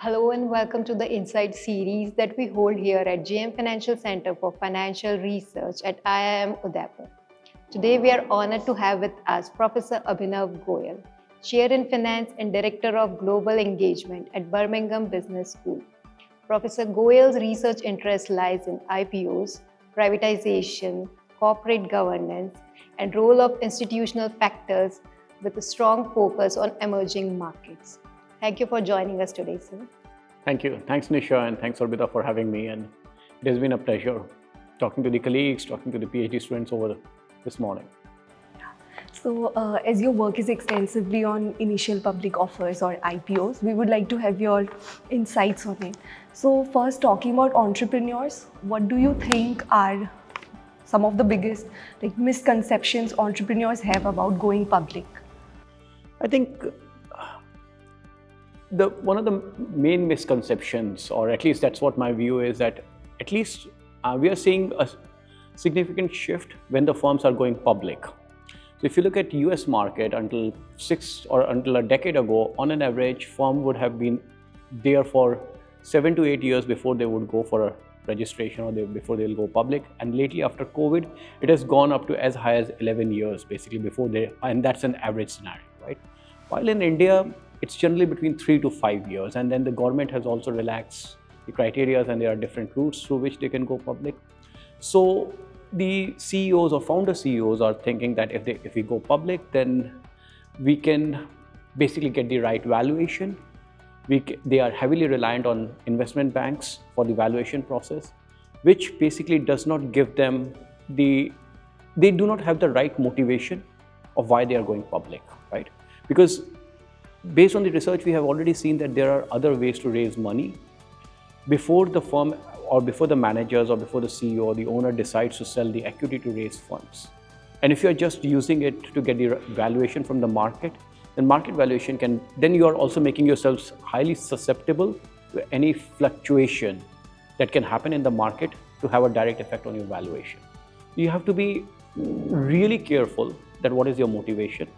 Hello and welcome to the Insight series that we hold here at JM Financial Center for Financial Research at IIM Udaipur. Today we are honored to have with us Professor Abhinav Goyal, Chair in Finance and Director of Global Engagement at Birmingham Business School. Professor Goyal's research interest lies in IPOs, privatization, corporate governance, and role of institutional factors with a strong focus on emerging markets. Thank you for joining us today, sir. Thank you. Thanks, Nisha, and thanks, Orbita, for having me. And it has been a pleasure talking to the colleagues, talking to the PhD students over this morning. So, as your work is extensively on initial public offers or IPOs, we would like to have your insights on it. So, first, talking about entrepreneurs, what do you think are some of the biggest misconceptions entrepreneurs have about going public? I think one of the main misconceptions, or at least that's what my view is, that at least we are seeing a significant shift when the firms are going public. So if you look at US market until a decade ago, on an average, firm would have been there for 7 to 8 years before they would go for a registration or before they'll go public. And lately after COVID, it has gone up to as high as 11 years basically and that's an average scenario, right? While in India, it's generally between 3 to 5 years. And then the government has also relaxed the criteria and there are different routes through which they can go public. So the CEOs or founder CEOs are thinking that if we go public, then we can basically get the right valuation. They are heavily reliant on investment banks for the valuation process, which basically does not give them they do not have the right motivation of why they are going public, right? Because based on the research, we have already seen that there are other ways to raise money before the firm or before the managers or before the CEO or the owner decides to sell the equity to raise funds. And if you're just using it to get the valuation from the market, then market valuation then you are also making yourselves highly susceptible to any fluctuation that can happen in the market to have a direct effect on your valuation. You have to be really careful that what is your motivation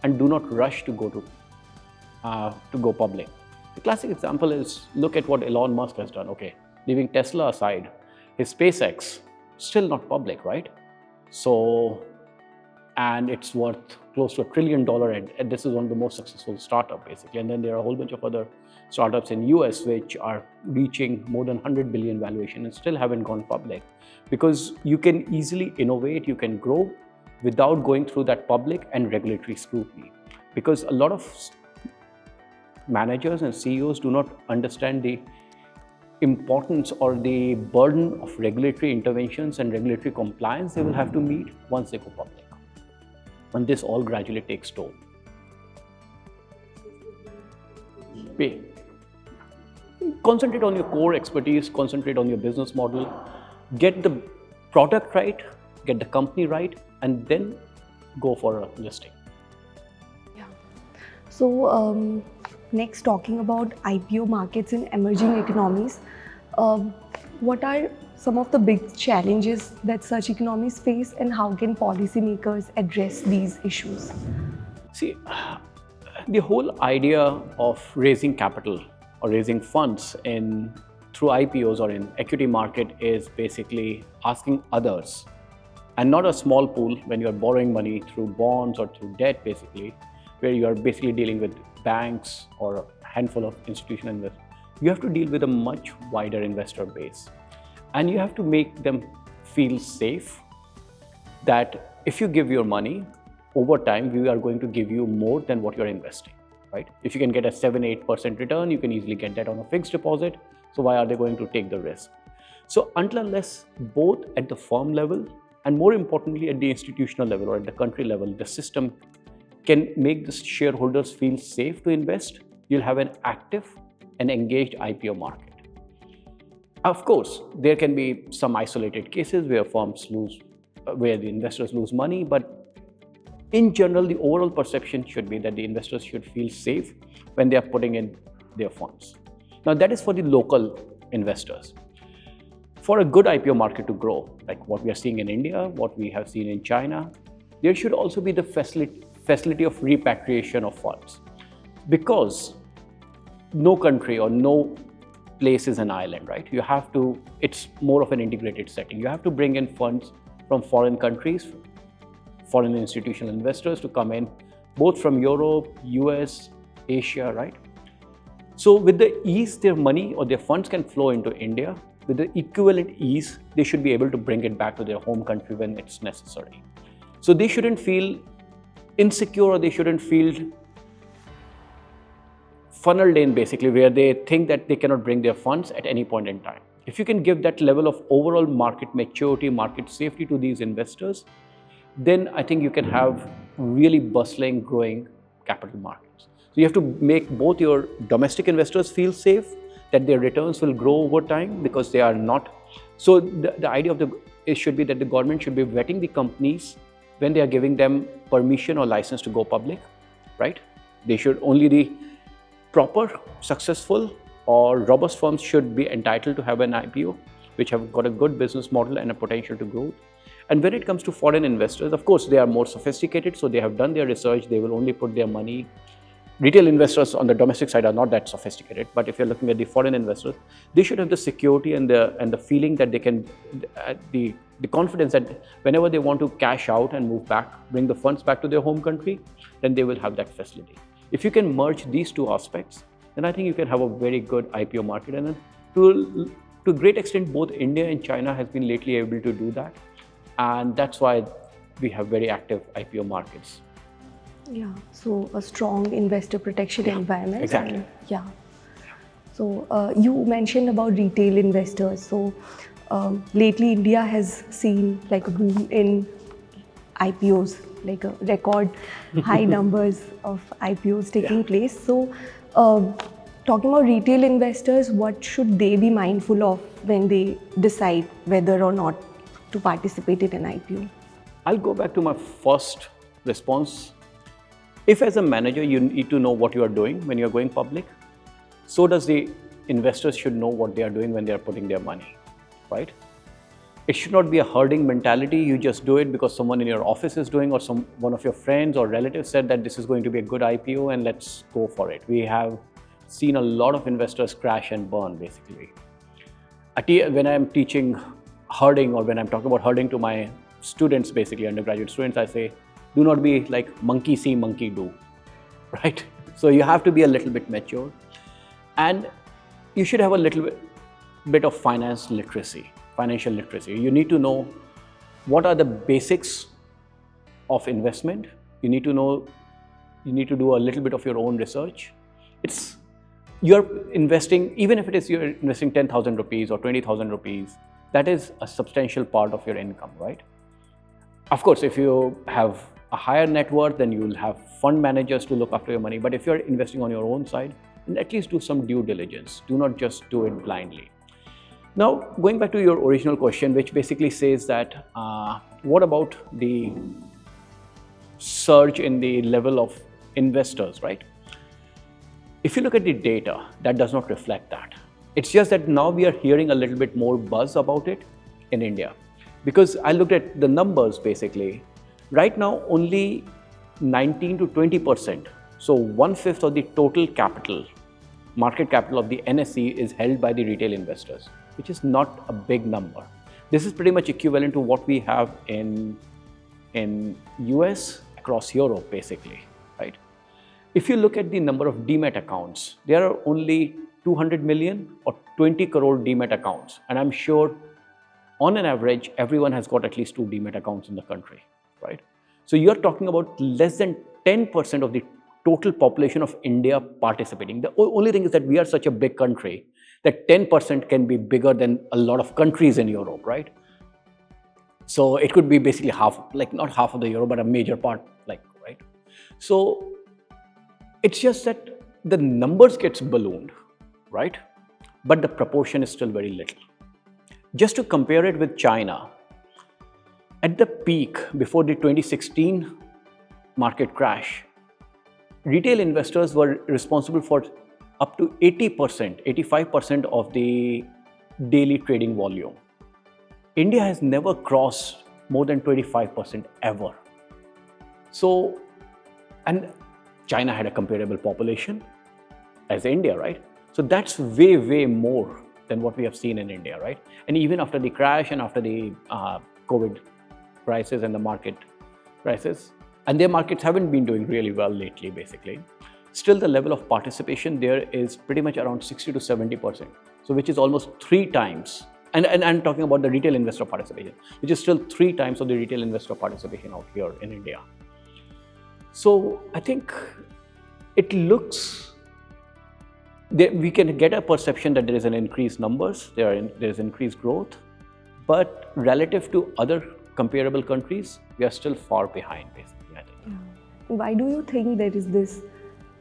and do not rush to go public. The classic example is look at what Elon Musk has done. Okay, leaving Tesla aside, his SpaceX still not public, right? So, and it's worth close to $1 trillion, and this is one of the most successful startups basically. And then there are a whole bunch of other startups in US which are reaching more than 100 billion valuation and still haven't gone public, because you can easily innovate, you can grow without going through that public and regulatory scrutiny. Because a lot of managers and CEOs do not understand the importance or the burden of regulatory interventions and regulatory compliance they will have to meet once they go public. And this all gradually takes toll. Concentrate on your core expertise, concentrate on your business model, get the product right, get the company right, and then go for a listing. Yeah. So, next, talking about IPO markets in emerging economies, what are some of the big challenges that such economies face, and how can policymakers address these issues? See, the whole idea of raising capital or raising funds through IPOs or in equity market is basically asking others, and not a small pool when you are borrowing money through bonds or through debt basically, where you are basically dealing with banks or a handful of institutional investors. You have to deal with a much wider investor base, and you have to make them feel safe that if you give your money, over time we are going to give you more than what you're investing, right? If you can get a 7-8% return, you can easily get that on a fixed deposit. So why are they going to take the risk? So unless both at the firm level and more importantly at the institutional level or at the country level, the system can make the shareholders feel safe to invest, you'll have an active and engaged IPO market. Of course, there can be some isolated cases where where the investors lose money, but in general, the overall perception should be that the investors should feel safe when they are putting in their funds. Now, that is for the local investors. For a good IPO market to grow, like what we are seeing in India, what we have seen in China, there should also be the facility of repatriation of funds. Because no country or no place is an island, right? You have to, it's more of an integrated setting. You have to bring in funds from foreign countries, foreign institutional investors to come in, both from Europe, US, Asia, right? So with the ease, their money or their funds can flow into India. With the equivalent ease, they should be able to bring it back to their home country when it's necessary. So they shouldn't feel insecure, or they shouldn't feel funneled in, basically, where they think that they cannot bring their funds at any point in time. If you can give that level of overall market maturity, market safety to these investors, then I think you can have really bustling, growing capital markets. So you have to make both your domestic investors feel safe, that their returns will grow over time because they are not. So the idea of it should be that the government should be vetting the companies when they are giving them permission or license to go public, right? They should only the proper, successful or robust firms should be entitled to have an IPO, which have got a good business model and a potential to grow. And when it comes to foreign investors, of course, they are more sophisticated, so they have done their research, they will only put their money. Retail investors on the domestic side are not that sophisticated, but if you're looking at the foreign investors, they should have the security and the feeling that they can, the confidence that whenever they want to cash out and move back, bring the funds back to their home country, then they will have that facility. If you can merge these two aspects, then I think you can have a very good IPO market. And then to a great extent, both India and China has been lately able to do that. And that's why we have very active IPO markets. Yeah, so a strong investor protection environment. Exactly. And, yeah. So you mentioned about retail investors. So lately India has seen like a boom in IPOs, like a record high numbers of IPOs taking place. So talking about retail investors, what should they be mindful of when they decide whether or not to participate in an IPO? I'll go back to my first response. If as a manager, you need to know what you are doing when you're going public, so does the investors should know what they are doing when they are putting their money, right? It should not be a herding mentality. You just do it because someone in your office is doing, or one of your friends or relatives said that this is going to be a good IPO and let's go for it. We have seen a lot of investors crash and burn, basically. When I'm teaching herding, or when I'm talking about herding to my students, basically undergraduate students, I say, do not be like monkey see, monkey do, right? So you have to be a little bit mature, and you should have a little bit of financial literacy. You need to know what are the basics of investment. You need to do a little bit of your own research. You're investing, even if you're investing 10,000 rupees or 20,000 rupees, that is a substantial part of your income, right? Of course, if you have a higher net worth, then you will have fund managers to look after your money. But if you're investing on your own side, then at least do some due diligence. Do not just do it blindly. Now, going back to your original question, which basically says that, what about the surge in the level of investors, right? If you look at the data, that does not reflect that. It's just that now we are hearing a little bit more buzz about it in India. Because I looked at the numbers, basically. Right now, only 19 to 20%, so 1/5 of the total capital, market capital of the NSE is held by the retail investors, which is not a big number. This is pretty much equivalent to what we have in US, across Europe, basically, right? If you look at the number of demat accounts, there are only 200 million or 20 crore demat accounts. And I'm sure on an average, everyone has got at least 2 demat accounts in the country, right? So you're talking about less than 10% of the total population of India participating. The only thing is that we are such a big country that 10% can be bigger than a lot of countries in Europe, right? So it could be basically half, like not half of the Europe, but a major part, like, right? So it's just that the numbers gets ballooned, right? But the proportion is still very little. Just to compare it with China, at the peak before the 2016 market crash, retail investors were responsible for up to 80%, 85% of the daily trading volume. India has never crossed more than 25% ever. So, and China had a comparable population as India, right? So that's way, way more than what we have seen in India, right? And even after the crash and after the COVID crisis and the market crisis, and their markets haven't been doing really well lately, basically. Still, the level of participation there is pretty much around 60 to 70%. So, which is almost 3 times. And I'm talking about the retail investor participation, which is still 3 times of the retail investor participation out here in India. So, I think it looks, we can get a perception that there is an increased numbers, there is increased growth, but relative to other comparable countries, we are still far behind, basically, I think. Yeah. Why do you think there is this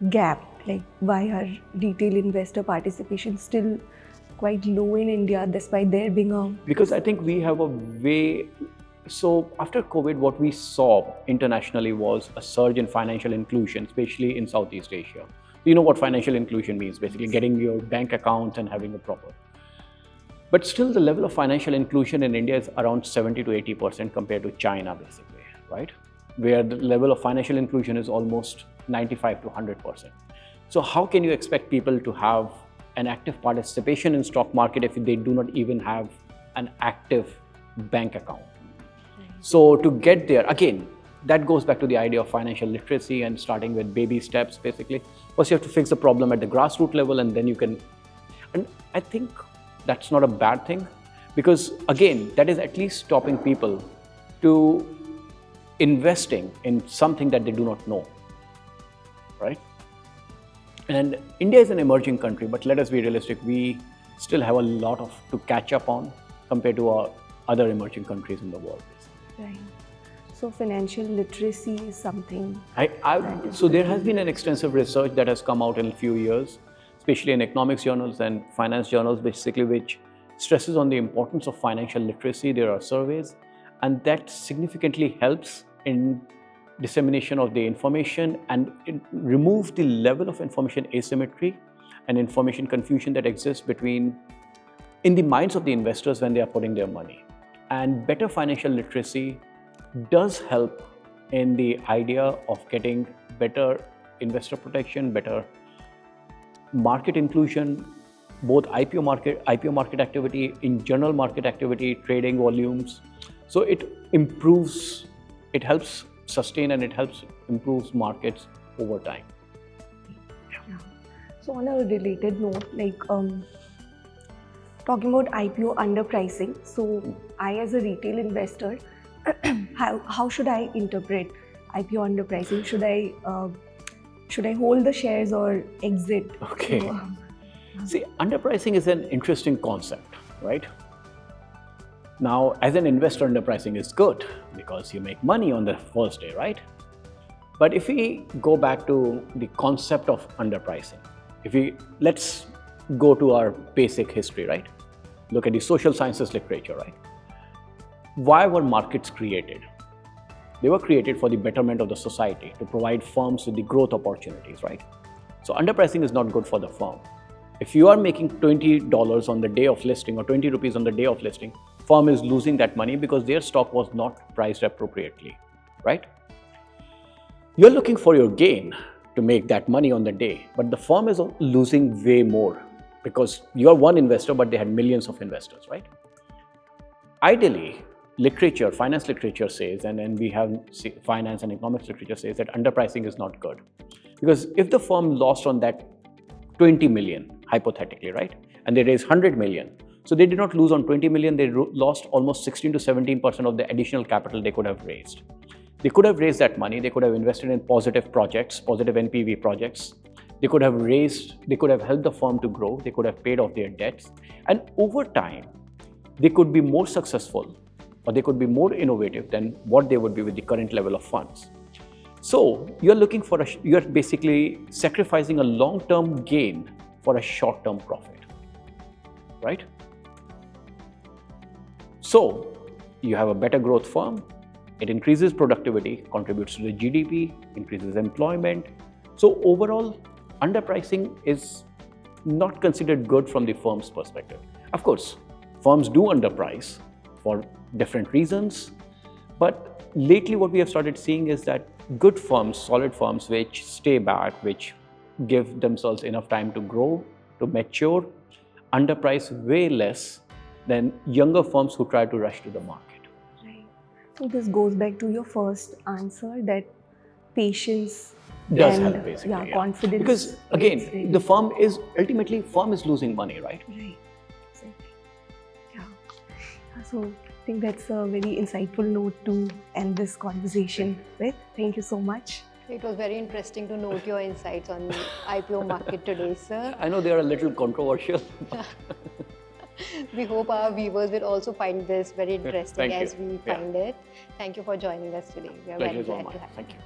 gap? Like, why are retail investor participation still quite low in India despite there being a... Because I think we have a way... So after COVID, what we saw internationally was a surge in financial inclusion, especially in Southeast Asia. You know what financial inclusion means, basically getting your bank accounts and having a proper. But still the level of financial inclusion in India is around 70 to 80% compared to China, basically, right? Where the level of financial inclusion is almost 95 to 100%. So how can you expect people to have an active participation in stock market if they do not even have an active bank account? So to get there, again, that goes back to the idea of financial literacy and starting with baby steps, basically. First, you have to fix the problem at the grassroots level, and then you can... And I think that's not a bad thing, because again, that is at least stopping people to investing in something that they do not know, right? And India is an emerging country, but let us be realistic, we still have a lot to catch up on compared to our other emerging countries in the world. Right. So financial literacy is something... So there has been an extensive research that has come out in a few years, especially in economics journals and finance journals, basically, which stresses on the importance of financial literacy. There are surveys, and that significantly helps in dissemination of the information, and it removes the level of information asymmetry and information confusion that exists in the minds of the investors when they are putting their money. And better financial literacy does help in the idea of getting better investor protection, better market inclusion, both IPO market activity, in general market activity, trading volumes. So it improves, it helps sustain, and it helps improves markets over time. Yeah. So on a related note, like talking about IPO underpricing, so I as a retail investor, how should I interpret IPO underpricing? Should I hold the shares or exit? Okay. See, underpricing is an interesting concept, right? Now, as an investor, underpricing is good because you make money on the first day, right? But if we go back to the concept of underpricing, let's go to our basic history, right? Look at the social sciences literature, right? Why were markets created? They were created for the betterment of the society, to provide firms with the growth opportunities, right? So underpricing is not good for the firm. If you are making $20 on the day of listing or 20 rupees on the day of listing, firm is losing that money because their stock was not priced appropriately, right? You're looking for your gain to make that money on the day, but the firm is losing way more because you're one investor, but they had millions of investors, right? Ideally, literature, finance literature says, and then we have finance and economics literature says that underpricing is not good. Because if the firm lost on that 20 million, hypothetically, right? And they raised 100 million. So they did not lose on 20 million, they lost almost 16 to 17% of the additional capital they could have raised. They could have raised that money, they could have invested in positive projects, positive NPV projects. They could have helped the firm to grow, they could have paid off their debts. And over time, they could be more successful, or they could be more innovative than what they would be with the current level of funds. So you're basically sacrificing a long-term gain for a short-term profit, right? So you have a better growth firm, it increases productivity, contributes to the GDP, increases employment. So overall, underpricing is not considered good from the firm's perspective. Of course, firms do underprice for different reasons, but lately what we have started seeing is that good firms, solid firms which stay back, which give themselves enough time to grow, to mature, underprice way less than younger firms who try to rush to the market. Right. So this goes back to your first answer that patience Does and help basically. yeah, confidence. Because again, the firm is losing money, right? Right. Exactly. Yeah. So I think that's a very insightful note to end this conversation with. Thank you so much. It was very interesting to note your insights on the IPO market today, sir. I know they are a little controversial. We hope our viewers will also find this very interesting Thank you. as we Yeah. find it. Thank you for joining us today. We are Pleasure very is all glad mine. to have you. Thank you.